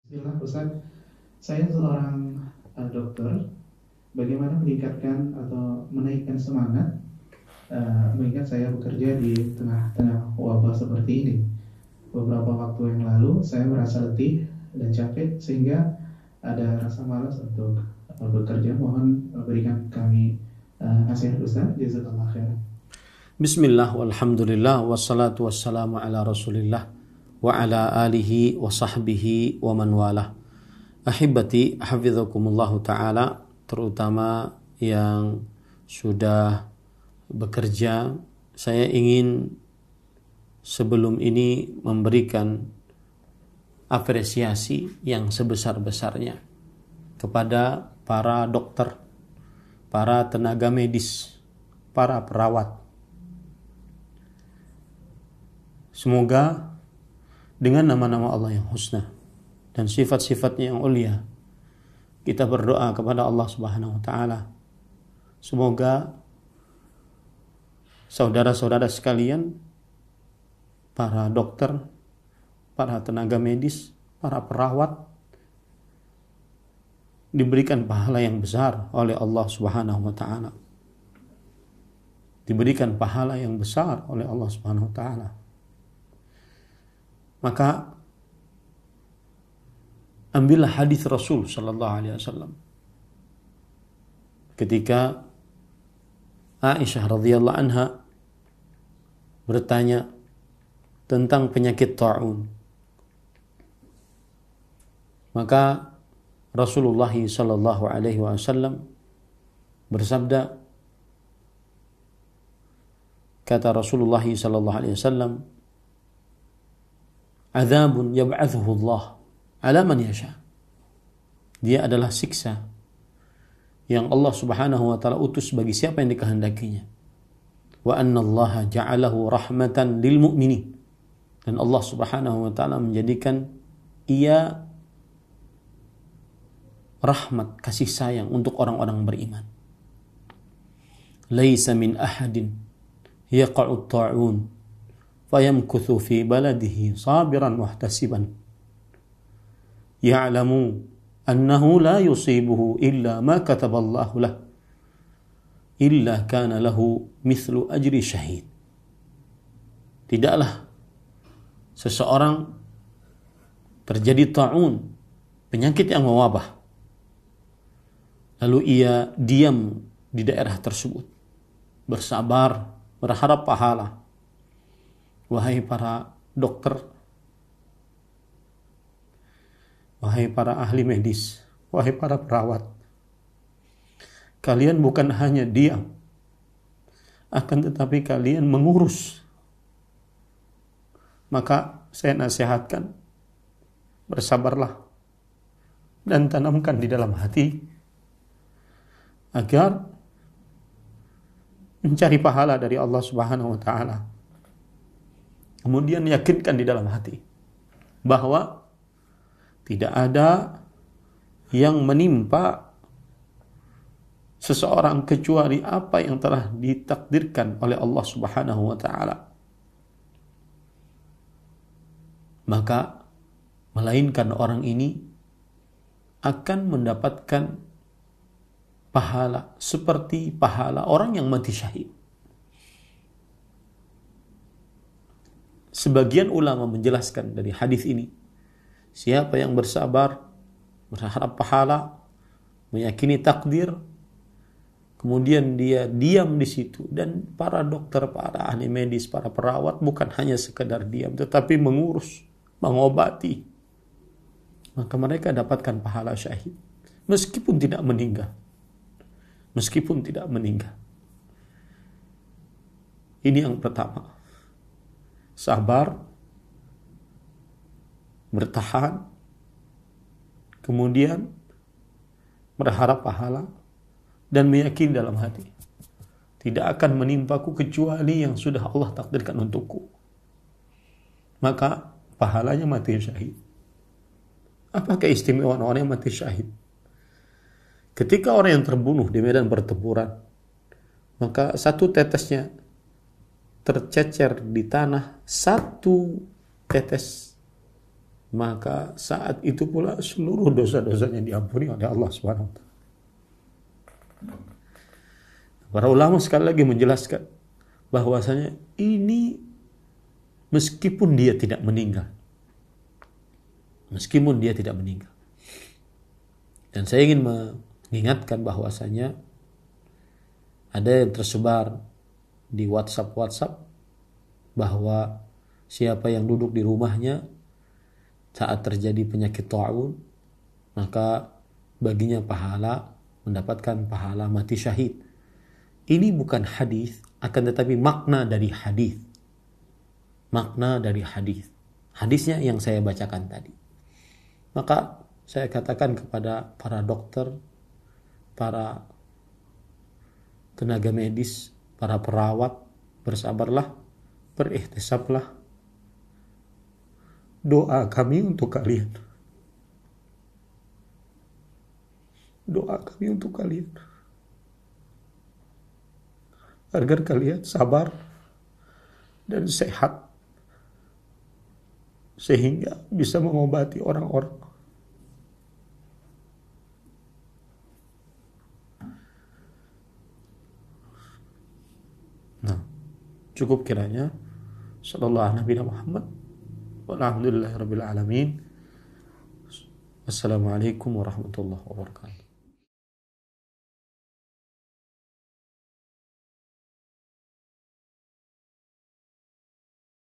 Bismillah Ustaz, saya seorang dokter. Bagaimana meningkatkan atau menaikkan semangat mengingat saya bekerja di tengah-tengah wabah seperti ini. Beberapa waktu yang lalu saya merasa letih dan capek sehingga ada rasa malas untuk bekerja. Mohon berikan kami nasihat Ustaz. Jazakallah khair. Bismillah walhamdulillah wassalatu wassalamu ala rasulillah wa ala alihi wa sahbihi wa man walah. Ahibati hafizakumullahu ta'ala, terutama yang sudah bekerja, saya ingin sebelum ini memberikan apresiasi yang sebesar-besarnya kepada para dokter, para tenaga medis, para perawat. Semoga dengan nama-nama Allah yang husna dan sifat-sifatnya yang ulia, kita berdoa kepada Allah Subhanahu wa ta'ala, semoga saudara-saudara sekalian, para dokter, para tenaga medis, para perawat, diberikan pahala yang besar oleh Allah Subhanahu wa ta'ala. Diberikan pahala yang besar oleh Allah Subhanahu wa ta'ala. Maka ambillah hadis Rasul sallallahu alaihi wasallam ketika Aisyah radhiyallahu anha bertanya tentang penyakit ta'un. Maka Rasulullah sallallahu alaihi wasallam bersabda, kata Rasulullah sallallahu alaihi wasallam, "Adzabun yab'athuhu Allah ala man yasha." Dia adalah siksa yang Allah Subhanahu wa ta'ala utus bagi siapa yang dikehendakinya. Wa anna Allah ja'alahu rahmatan lil mu'minin. Dan Allah Subhanahu wa ta'ala menjadikan ia rahmat, kasih sayang untuk orang-orang beriman. Laisa min ahadin yaqa'u ta'un fayamkuthu fi baladihi sabiran muhtasiban ya'lamu annahu la yusibuhu illa ma kataballahu lah illa kana lahu mithlu ajri syahid. Tidaklah seseorang terjadi ta'un, penyakit yang mewabah, lalu ia diam di daerah tersebut, bersabar, berharap pahala. Wahai para dokter, wahai para ahli medis, wahai para perawat, kalian bukan hanya diam, akan tetapi kalian mengurus. Maka saya nasihatkan, bersabarlah dan tanamkan di dalam hati agar mencari pahala dari Allah Subhanahu wa ta'ala. Kemudian yakinkan di dalam hati bahwa tidak ada yang menimpa seseorang kecuali apa yang telah ditakdirkan oleh Allah Subhanahu wa ta'ala. Maka melainkan orang ini akan mendapatkan pahala seperti pahala orang yang mati syahid. Sebagian ulama menjelaskan dari hadis ini, siapa yang bersabar, berharap pahala, meyakini takdir, kemudian dia diam di situ, dan para dokter, para ahli medis, para perawat bukan hanya sekedar diam, tetapi mengurus, mengobati, maka mereka dapatkan pahala syahid meskipun tidak meninggal. Meskipun tidak meninggal. Ini yang pertama. Sabar, bertahan, kemudian berharap pahala, dan meyakini dalam hati, tidak akan menimpaku kecuali yang sudah Allah takdirkan untukku. Maka pahalanya mati syahid. Apa keistimewaan orang yang mati syahid? Ketika orang yang terbunuh di medan pertempuran, maka satu tetesnya tercecer di tanah, satu tetes maka saat itu pula seluruh dosa-dosanya diampuni oleh Allah Subhanahu wa taala. Para ulama sekali lagi menjelaskan bahwasanya ini meskipun dia tidak meninggal. Meskipun dia tidak meninggal. Dan saya ingin mengingatkan bahwasanya ada yang tersebar di WhatsApp bahwa siapa yang duduk di rumahnya saat terjadi penyakit ta'un, maka baginya pahala, mendapatkan pahala mati syahid. Ini bukan hadis, akan tetapi makna dari hadis. Makna dari hadis. Hadisnya yang saya bacakan tadi. Maka saya katakan kepada para dokter, para tenaga medis, para perawat, bersabarlah, berikhtisablah. Doa kami untuk kalian. Doa kami untuk kalian. Agar kalian sabar dan sehat. Sehingga bisa mengobati orang-orang. Nah, cukup kiranya. Sallallahu alaihi Muhammad. Walhamdulillahirabbil alamin. Assalamualaikum warahmatullahi wabarakatuh.